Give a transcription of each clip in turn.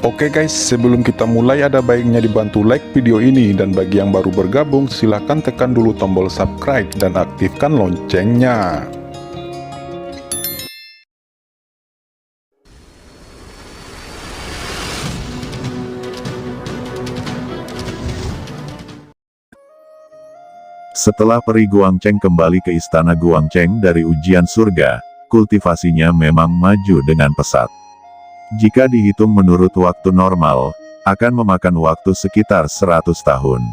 Oke guys, sebelum kita mulai ada baiknya dibantu like video ini, dan bagi yang baru bergabung silahkan tekan dulu tombol subscribe dan aktifkan loncengnya. Setelah peri Guangcheng kembali ke istana Guangcheng dari ujian surga, kultivasinya memang maju dengan pesat. Jika dihitung menurut waktu normal, akan memakan waktu sekitar 100 tahun.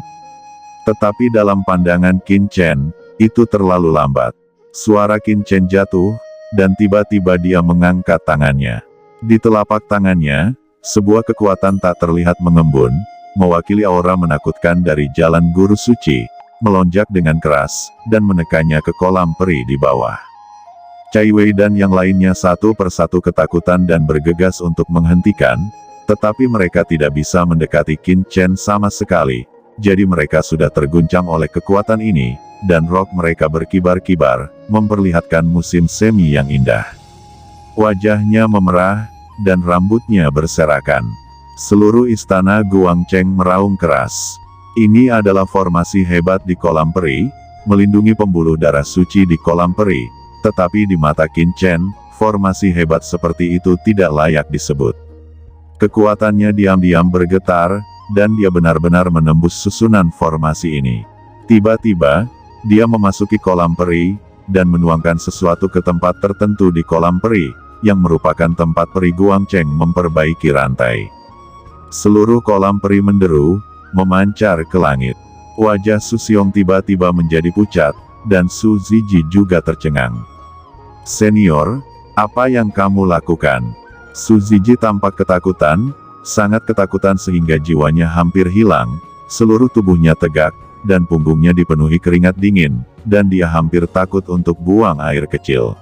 Tetapi dalam pandangan Qin Chen, itu terlalu lambat. Suara Qin Chen jatuh, dan tiba-tiba dia mengangkat tangannya. Di telapak tangannya, sebuah kekuatan tak terlihat mengembun, mewakili aura menakutkan dari jalan guru suci, melonjak dengan keras, dan menekannya ke kolam peri di bawah. Cai Wei dan yang lainnya satu persatu ketakutan dan bergegas untuk menghentikan, tetapi mereka tidak bisa mendekati Qin Chen sama sekali, jadi mereka sudah terguncang oleh kekuatan ini, dan rok mereka berkibar-kibar, memperlihatkan musim semi yang indah. Wajahnya memerah, dan rambutnya berserakan. Seluruh istana Guangcheng meraung keras. Ini adalah formasi hebat di kolam peri, melindungi pembuluh darah suci di kolam peri. Tetapi di mata Qin Chen, formasi hebat seperti itu tidak layak disebut. Kekuatannya diam-diam bergetar, dan dia benar-benar menembus susunan formasi ini. Tiba-tiba, dia memasuki kolam peri, dan menuangkan sesuatu ke tempat tertentu di kolam peri, yang merupakan tempat peri Guangcheng memperbaiki rantai. Seluruh kolam peri menderu, memancar ke langit. Wajah Su Xiong tiba-tiba menjadi pucat, dan Su Ziji juga tercengang. "Senior, apa yang kamu lakukan?" Su Ziji tampak ketakutan, sangat ketakutan sehingga jiwanya hampir hilang, seluruh tubuhnya tegak, dan punggungnya dipenuhi keringat dingin, dan dia hampir takut untuk buang air kecil.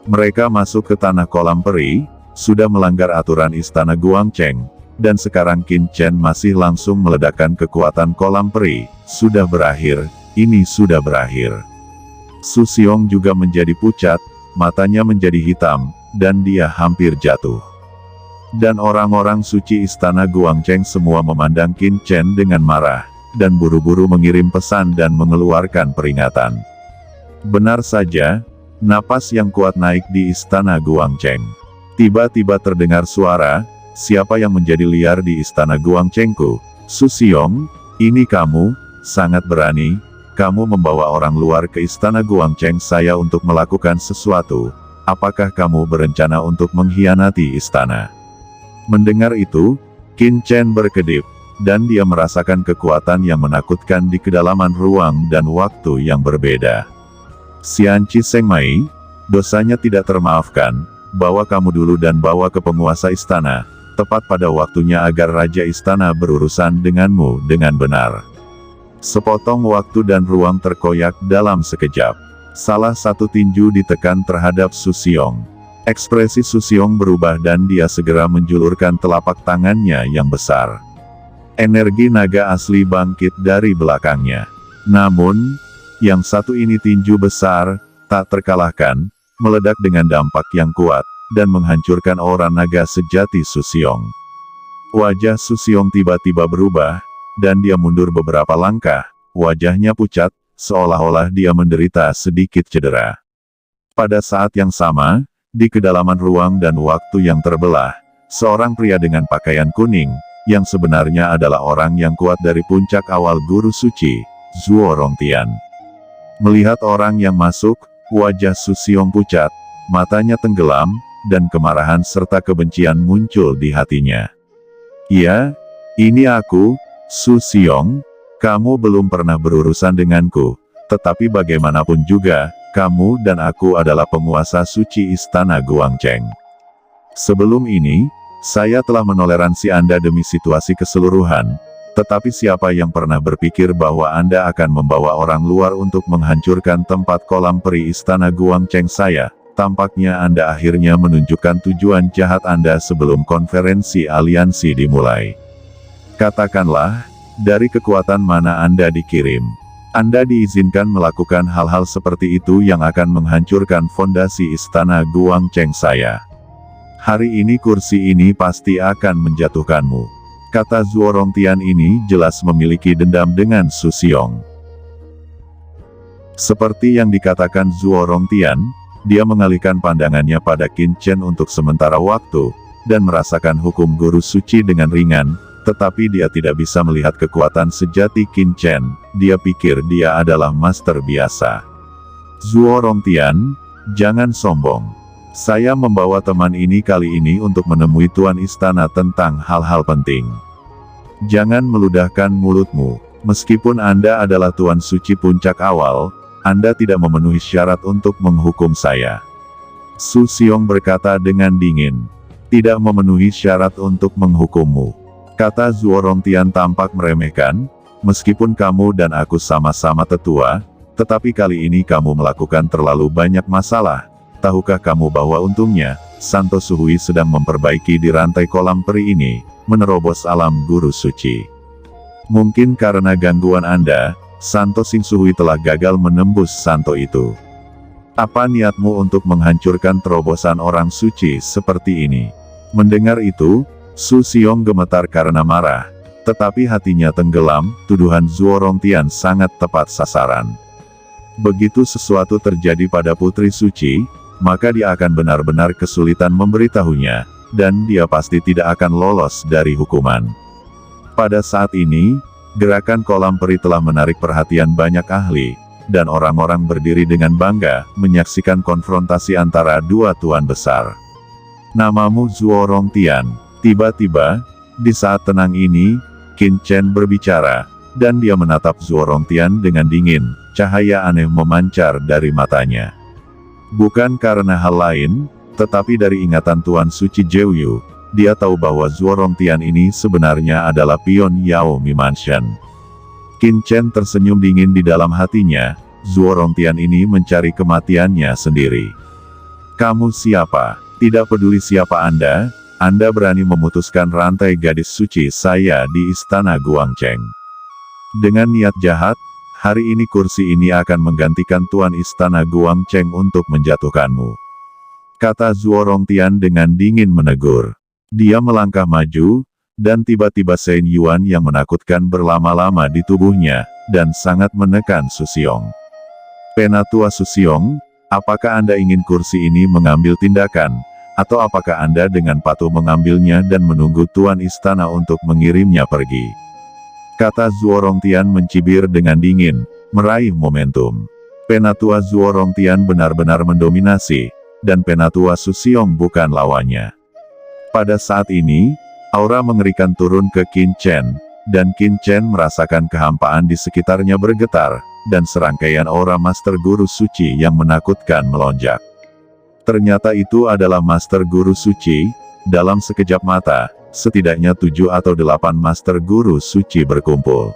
Mereka masuk ke tanah kolam peri, sudah melanggar aturan istana Guangcheng, dan sekarang Qin Chen masih langsung meledakkan kekuatan kolam peri. Sudah berakhir, ini sudah berakhir. Su Xiong juga menjadi pucat, matanya menjadi hitam, dan dia hampir jatuh. Dan orang-orang suci istana Guangcheng semua memandang Qin Chen dengan marah, dan buru-buru mengirim pesan dan mengeluarkan peringatan. Benar saja, napas yang kuat naik di istana Guangcheng. Tiba-tiba terdengar suara, "Siapa yang menjadi liar di istana Guangchengku?" "Su Xiong, ini kamu, sangat berani. Kamu membawa orang luar ke istana Guangcheng saya untuk melakukan sesuatu. Apakah kamu berencana untuk mengkhianati istana?" Mendengar itu, Qin Chen berkedip, dan dia merasakan kekuatan yang menakutkan di kedalaman ruang dan waktu yang berbeda. "Xianqi Sengmai, dosanya tidak termaafkan. Bawa kamu dulu dan bawa ke penguasa istana, tepat pada waktunya agar raja istana berurusan denganmu dengan benar." Sepotong waktu dan ruang terkoyak dalam sekejap. Salah satu tinju ditekan terhadap Su Xiong. Ekspresi Su Xiong berubah dan dia segera menjulurkan telapak tangannya yang besar. Energi naga asli bangkit dari belakangnya. Namun, yang satu ini tinju besar, tak terkalahkan, meledak dengan dampak yang kuat, dan menghancurkan aura naga sejati Su Xiong. Wajah Su Xiong tiba-tiba berubah, dan dia mundur beberapa langkah, wajahnya pucat, seolah-olah dia menderita sedikit cedera. Pada saat yang sama, di kedalaman ruang dan waktu yang terbelah, seorang pria dengan pakaian kuning, yang sebenarnya adalah orang yang kuat dari puncak awal guru suci, Zuo Rongtian. Melihat orang yang masuk, wajah Su Xiong pucat, matanya tenggelam, dan kemarahan serta kebencian muncul di hatinya. "Ya, ini aku, Su Xiong, kamu belum pernah berurusan denganku, tetapi bagaimanapun juga, kamu dan aku adalah penguasa suci istana Guangcheng. Sebelum ini, saya telah menoleransi Anda demi situasi keseluruhan, tetapi siapa yang pernah berpikir bahwa Anda akan membawa orang luar untuk menghancurkan tempat kolam peri istana Guangcheng saya? Tampaknya Anda akhirnya menunjukkan tujuan jahat Anda sebelum konferensi aliansi dimulai. Katakanlah, dari kekuatan mana Anda dikirim? Anda diizinkan melakukan hal-hal seperti itu yang akan menghancurkan fondasi istana Guangcheng saya. Hari ini kursi ini pasti akan menjatuhkanmu. Kata Zuo Rongtian ini jelas memiliki dendam dengan Su Xiong. Seperti yang dikatakan Zuo Rongtian, dia mengalihkan pandangannya pada Qin Chen untuk sementara waktu, dan merasakan hukum guru suci dengan ringan, tetapi dia tidak bisa melihat kekuatan sejati Qin Chen. Dia pikir dia adalah master biasa. Zuo Rongtian, jangan sombong. Saya membawa teman ini kali ini untuk menemui Tuan Istana tentang hal-hal penting. Jangan meludahkan mulutmu. Meskipun Anda adalah Tuan Suci puncak awal, Anda tidak memenuhi syarat untuk menghukum saya. Su Xiong berkata dengan dingin. Tidak memenuhi syarat untuk menghukummu. Kata Zuo Rongtian tampak meremehkan, meskipun kamu dan aku sama-sama tetua, tetapi kali ini kamu melakukan terlalu banyak masalah. Tahukah kamu bahwa untungnya, Santo Suhui sedang memperbaiki di rantai kolam peri ini, menerobos alam guru suci. Mungkin karena gangguan Anda, Santo Sing Suhui telah gagal menembus Santo itu. Apa niatmu untuk menghancurkan terobosan orang suci seperti ini? Mendengar itu, Su Xiong gemetar karena marah, tetapi hatinya tenggelam. Tuduhan Zuo Rongtian sangat tepat sasaran. Begitu sesuatu terjadi pada putri suci, maka dia akan benar-benar kesulitan memberitahunya, dan dia pasti tidak akan lolos dari hukuman. Pada saat ini, gerakan kolam peri telah menarik perhatian banyak ahli, dan orang-orang berdiri dengan bangga, menyaksikan konfrontasi antara dua tuan besar. Namamu Zuo Rongtian. Tiba-tiba, di saat tenang ini, Qin Chen berbicara, dan dia menatap Zuo Rongtian dengan dingin, cahaya aneh memancar dari matanya. Bukan karena hal lain, tetapi dari ingatan Tuan Suci Jeuyu, dia tahu bahwa Zuo Rongtian ini sebenarnya adalah pion Yao Mi Mansion. Qin Chen tersenyum dingin di dalam hatinya, Zuo Rongtian ini mencari kematiannya sendiri. Kamu siapa? Tidak peduli siapa Anda berani memutuskan rantai gadis suci saya di Istana Guangcheng. Dengan niat jahat, hari ini kursi ini akan menggantikan Tuan Istana Guangcheng untuk menjatuhkanmu. Kata Zuo Rongtian dengan dingin menegur. Dia melangkah maju, dan tiba-tiba Shen Yuan yang menakutkan berlama-lama di tubuhnya, dan sangat menekan Su Xiong. Penatua Su Xiong, apakah Anda ingin kursi ini mengambil tindakan, atau apakah Anda dengan patuh mengambilnya dan menunggu Tuan Istana untuk mengirimnya pergi? Kata Zuo Rongtian mencibir dengan dingin, meraih momentum. Penatua Zuo Rongtian benar-benar mendominasi, dan Penatua Su Xiong bukan lawannya. Pada saat ini, aura mengerikan turun ke Qin Chen, dan Qin Chen merasakan kehampaan di sekitarnya bergetar, dan serangkaian aura Master Guru Suci yang menakutkan melonjak. Ternyata itu adalah Master Guru Suci. Dalam sekejap mata, setidaknya 7 atau 8 Master Guru Suci berkumpul.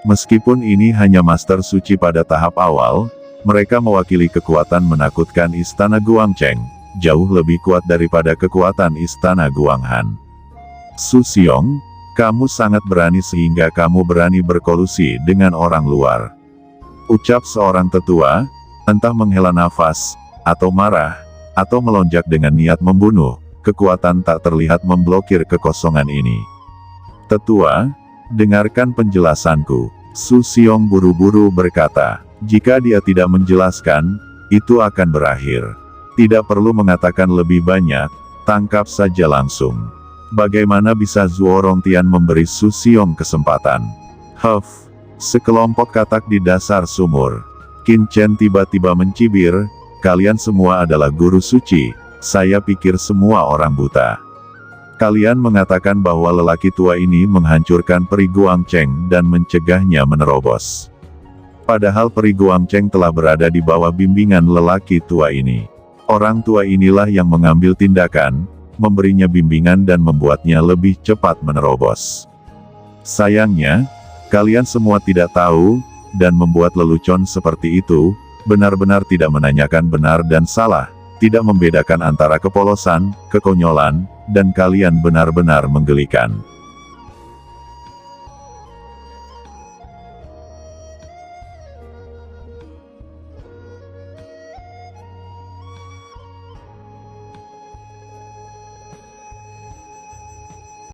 Meskipun ini hanya Master Suci pada tahap awal, mereka mewakili kekuatan menakutkan Istana Guangcheng, jauh lebih kuat daripada kekuatan Istana Guanghan. Su Xiong, kamu sangat berani sehingga kamu berani berkolusi dengan orang luar. Ucap seorang tetua, entah menghela nafas, atau marah, atau melonjak dengan niat membunuh, kekuatan tak terlihat memblokir kekosongan ini. Tetua, dengarkan penjelasanku. Su Xiong buru-buru berkata, jika dia tidak menjelaskan, itu akan berakhir. Tidak perlu mengatakan lebih banyak, tangkap saja langsung. Bagaimana bisa Zuo Rongtian memberi Su Xiong kesempatan? Huff, sekelompok katak di dasar sumur. Qin Chen tiba-tiba mencibir, kalian semua adalah guru suci, saya pikir semua orang buta. Kalian mengatakan bahwa lelaki tua ini menghancurkan peri Guangcheng dan mencegahnya menerobos. Padahal peri Guangcheng telah berada di bawah bimbingan lelaki tua ini. Orang tua inilah yang mengambil tindakan, memberinya bimbingan dan membuatnya lebih cepat menerobos. Sayangnya, kalian semua tidak tahu, dan membuat lelucon seperti itu, benar-benar tidak menanyakan benar dan salah, tidak membedakan antara kepolosan, kekonyolan, dan kalian benar-benar menggelikan.